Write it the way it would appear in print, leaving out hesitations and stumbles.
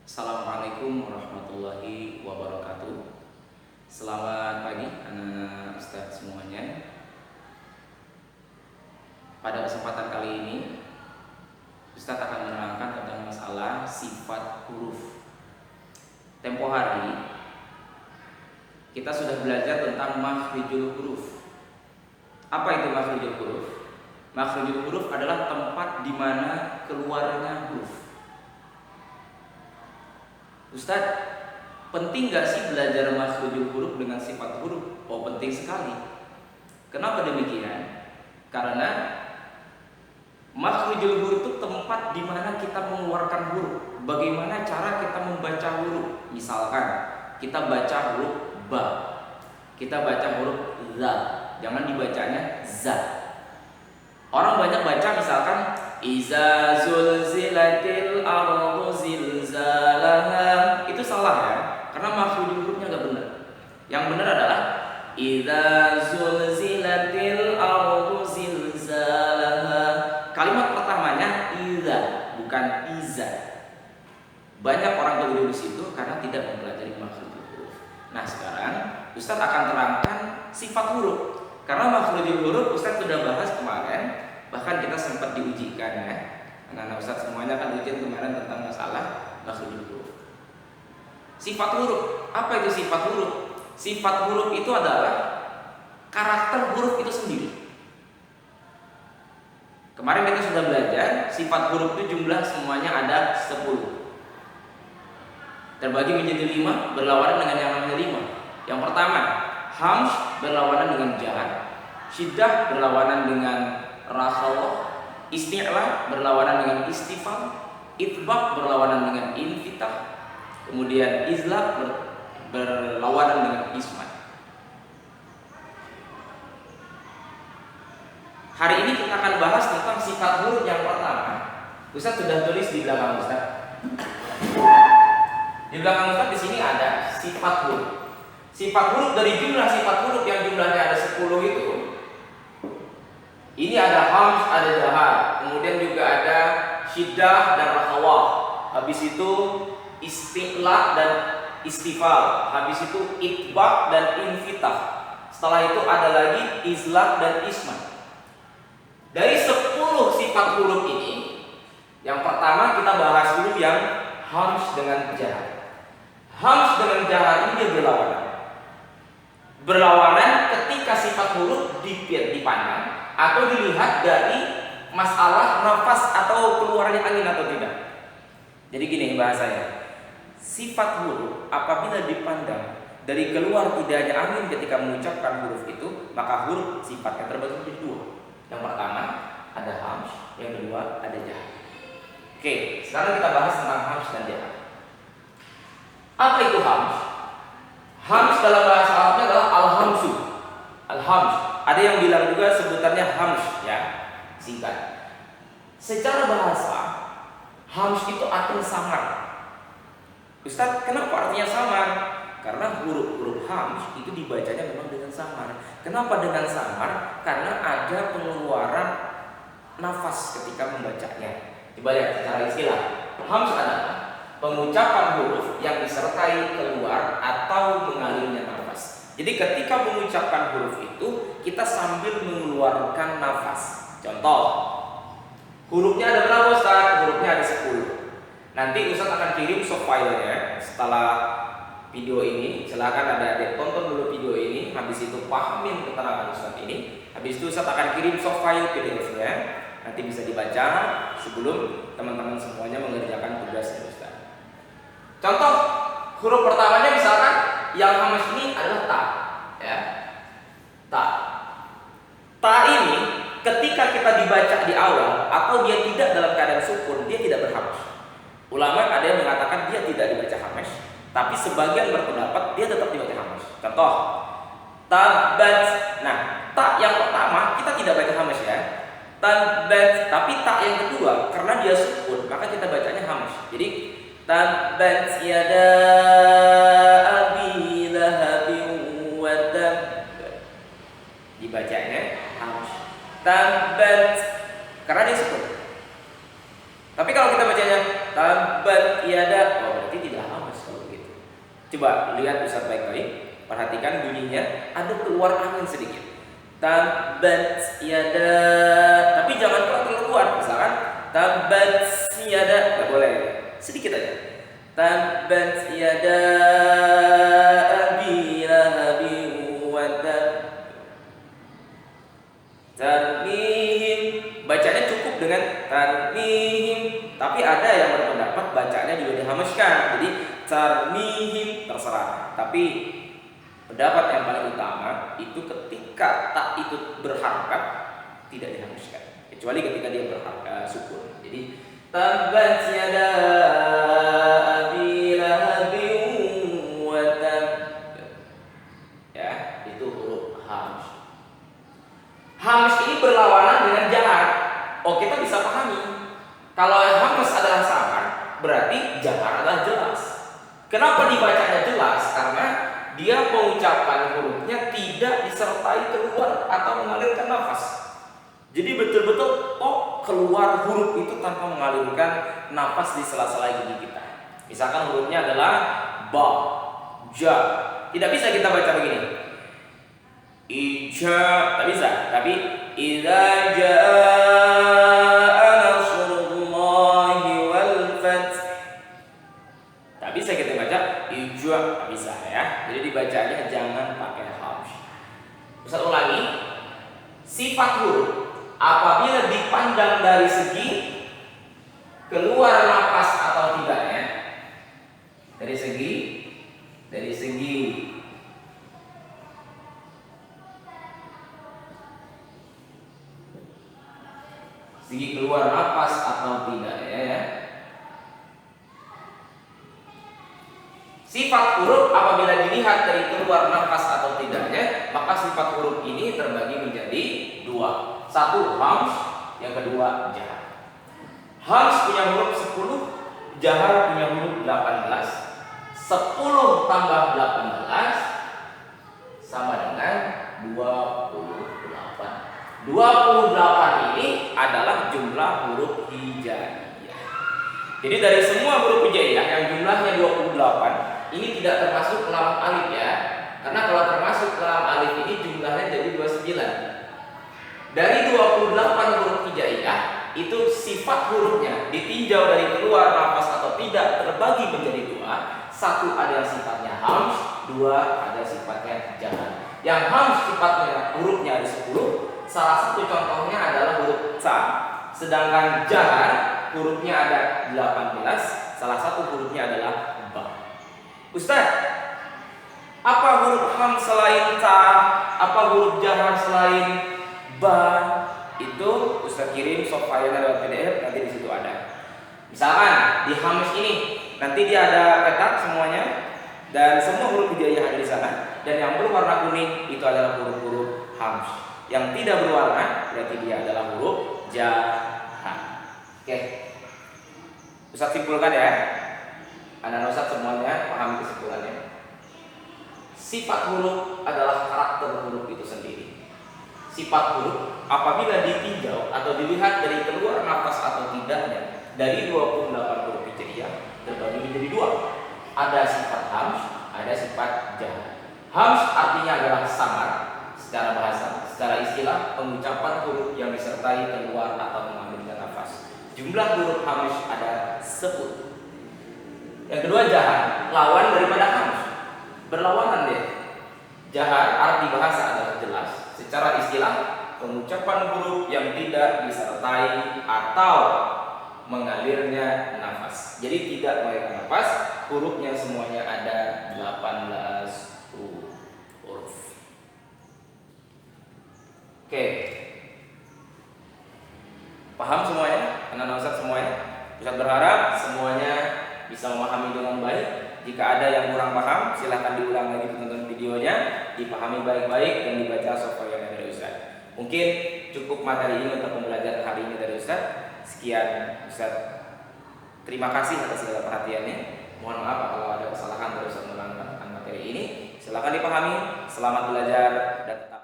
Assalamualaikum warahmatullahi wabarakatuh. Selamat pagi anak-anak Ustadz semuanya. Pada kesempatan kali ini Ustadz akan menerangkan tentang masalah sifat huruf. Tempo hari kita sudah belajar tentang makhrijul huruf. Apa itu makhrijul huruf? Makhrijul huruf adalah tempat di mana keluarnya huruf. Ustadz, penting gak sih belajar makhrijul huruf dengan sifat huruf? Oh, penting sekali. Kenapa demikian? Karena makhrijul huruf itu tempat di mana kita mengeluarkan huruf. Bagaimana cara kita membaca huruf? Misalkan kita baca huruf ba, kita baca huruf za. Jangan dibacanya za. Orang banyak baca misalkan iza zulzilatil ardu zilzalaha. Itu salah ya, karena makhrijul hurufnya enggak benar. Yang benar adalah iza zulzilatil ardu zilzalaha. Kalimat pertamanya iza, bukan iza. Banyak orang keliru di situ karena tidak mempelajari makhrijul huruf. Nah, sekarang Ustadz akan terangkan sifat huruf. Karena makhrijul huruf Ustadz sudah bahas kemarin, bahkan kita sempat diujikan ya. Anak-anak Ustadz semuanya kan ujian kemarin tentang masalah makhrijul huruf. Sifat huruf, apa itu sifat huruf? Sifat huruf itu adalah karakter huruf itu sendiri. Kemarin kita sudah belajar sifat huruf itu jumlah semuanya ada 10. Terbagi menjadi 5, berlawanan dengan yang namanya 5. Yang pertama, hamz berlawanan dengan jar, syiddah berlawanan dengan rakhawah, isti'la berlawanan dengan istifham, itbaq berlawanan dengan infitah, kemudian izlaq berlawanan dengan ismat. Hari ini kita akan bahas tentang sifat huruf yang pertama. Ustaz sudah tulis di belakang Ustaz. Di belakang Ustaz di sini ada sifat huruf. Sifat huruf dari jumlah sifat huruf yang jumlahnya ada 10 itu. Ini ada hamz, ada jahar, kemudian juga ada syiddah dan rakhawah. Habis itu isti'la dan istifal. Habis itu itbaq dan infitah. Setelah itu ada lagi izlaq dan ismat. Dari 10 sifat huruf ini, yang pertama kita bahas dulu yang hamz dengan jahar. Hamz dengan jahar ini dia berlawanan. Berlawanan ketika sifat huruf dipandang atau dilihat dari masalah nafas atau keluarnya angin atau tidak. Jadi gini bahasanya, sifat huruf apabila dipandang dari keluar tidaknya angin ketika mengucapkan huruf itu, maka huruf sifatnya terbagi menjadi 2. Yang pertama ada hamz, yang kedua ada jahar. Oke, sekarang kita bahas tentang hamz dan jahar. Apa itu hamz? Hamz dalam bahasa Arabnya adalah al-hamzu. Al-hamz. Ada yang bilang juga sebutannya hamz ya, singkat. Secara bahasa, hamz itu artinya samar. Ustaz, kenapa artinya samar? Karena huruf-huruf hamz itu dibacanya memang dengan samar. Kenapa dengan samar? Karena ada pengeluaran nafas ketika membacanya. Coba lihat secara istilah. Hamz adalah pengucapan huruf yang disertai keluar atau mengalirnya nafas. Jadi ketika mengucapkan huruf itu kita sambil mengeluarkan nafas. Contoh, hurufnya ada berapa Ustaz? Hurufnya ada 10. Nanti Ustaz akan kirim softfile-nya setelah video ini. Silakan adik-adik tonton dulu video ini, habis itu pahamin keterangan Ustaz ini. Habis itu Ustaz akan kirim softfile PDF-nya. Nanti bisa dibaca sebelum teman-teman semuanya mengerjakan tugasnya Ustaz. Contoh, huruf pertamanya misalkan yang hamz ini adalah ta, ya. Ta. Ta ini ketika kita dibaca di awal atau dia tidak dalam keadaan sukun, dia tidak berhamz. Ulama ada yang mengatakan dia tidak dibaca hamz, tapi sebagian berpendapat dia tetap dibaca hamz. Contoh, tabat. Nah, ta yang pertama kita tidak baca hamz ya. Tabat, tapi ta yang kedua karena dia sukun, maka kita bacanya hamz. Jadi tabat yada abi lahabin wa tab. Dibacanya hamz. Tabat karena dia sukun. Tapi kalau kita bacanya tabat yada, oh berarti Coba lihat Ustaz baik-baik, perhatikan bunyinya, ada keluar angin sedikit. Tabbat yada, tapi jangan terlalu kuat. Misalkan tabbat yada, nggak boleh, sedikit aja. Tabbat yada abi lahabin wa tab. Tarmihim, bacanya cukup dengan tarmihim, tapi ada yang berpendapat bacanya juga dihamaskan. Jadi tarmihim terserah. Tapi pendapat yang paling utama itu ketika tak itu berharakat tidak dihamaskan, kecuali ketika dia berharakat sukun. Jadi tabbat yada abi lahabin wa tab. Ya, itu huruf hams. Hams ini berlawanan dengan jahar. Oh, kita bisa pahami. Kalau hams adalah samar, berarti jahar adalah jelas. Kenapa dibacanya jelas? Karena dia pengucapan hurufnya tidak disertai keluar atau mengalirkan nafas. Jadi betul-betul keluar huruf itu tanpa mengalirkan nafas di sela-sela gigi kita. Misalkan hurufnya adalah ba, ja. Tidak bisa kita baca begini. Ija, tak bisa. Tapi idza jaa nasrullahi wal fath, tak bisa kita baca ija, tak bisa ya. Jadi dibacanya jangan pakai hams. Ustaz ulangi, sifat huruf apabila dipandang dari segi keluar napas atau tidaknya, dari segi keluar napas atau tidak ya. Sifat huruf apabila dilihat dari keluar nafas atau tidaknya, maka sifat huruf ini terbagi menjadi dua. Satu hams, yang kedua jahar. Hams punya huruf 10, jahar punya huruf 18. 10 tambah 18 sama dengan 28. 28 ini adalah jumlah huruf hijaiyah. Jadi dari semua huruf hijaiyah yang jumlahnya 28, ini tidak termasuk lam alif ya. Karena kalau termasuk lam alif ini jumlahnya jadi 29. Dari 28 huruf hijaiyah, itu sifat hurufnya ditinjau dari keluar nafas atau tidak terbagi menjadi dua. Satu ada sifatnya hams, dua ada sifatnya jahar. Yang hams sifatnya hurufnya ada 10. Salah satu contohnya adalah huruf ta. Sedangkan jahar hurufnya ada 18. Salah satu hurufnya adalah ba. Ustaz, apa huruf ham selain ta? Apa huruf jahar selain ba? Itu Ustaz kirim soft file-nya lewat PDF, nanti di situ ada. Misalkan di hams ini nanti dia ada petak semuanya dan semua huruf hijaiyah ada di sana, dan yang berwarna kuning itu adalah huruf-huruf hams. Yang tidak berwarna berarti dia adalah huruf jahar. Oke. Ustaz simpulkan ya. Anak Ustaz semuanya pahami kesimpulannya. Sifat huruf adalah karakter huruf itu sendiri. Sifat huruf apabila ditinjau atau dilihat dari keluar nafas atau tidaknya dari 28 huruf hijaiyah terbagi menjadi dua. Ada sifat hams, ada sifat jahar. Hams artinya adalah samar secara bahasa, secara istilah pengucapan huruf yang disertai keluar atau mengambil nafas. Jumlah huruf hams ada 10. Yang kedua jahar, lawan daripada hams. Berlawanan deh. Jahar arti bahasa adalah jelas. Secara istilah pengucapan huruf yang tidak disertai atau mengalirnya nafas. Jadi tidak mengalirkan nafas, hurufnya semuanya ada 18 huruf. Oke. Paham semuanya? Anak Ustaz semuanya? Ustaz berharap semuanya bisa memahami dengan baik. Jika ada yang kurang paham, silahkan diulang lagi tonton videonya, dipahami baik-baik dan dibaca software dari Ustaz. Mungkin cukup materi ini untuk pembelajaran hari ini dari Ustaz. Sekian Ustaz. Terima kasih atas segala perhatiannya. Mohon maaf kalau ada kesalahan dari Ustaz menerangkan materi ini. Silahkan dipahami. Selamat belajar dan tetap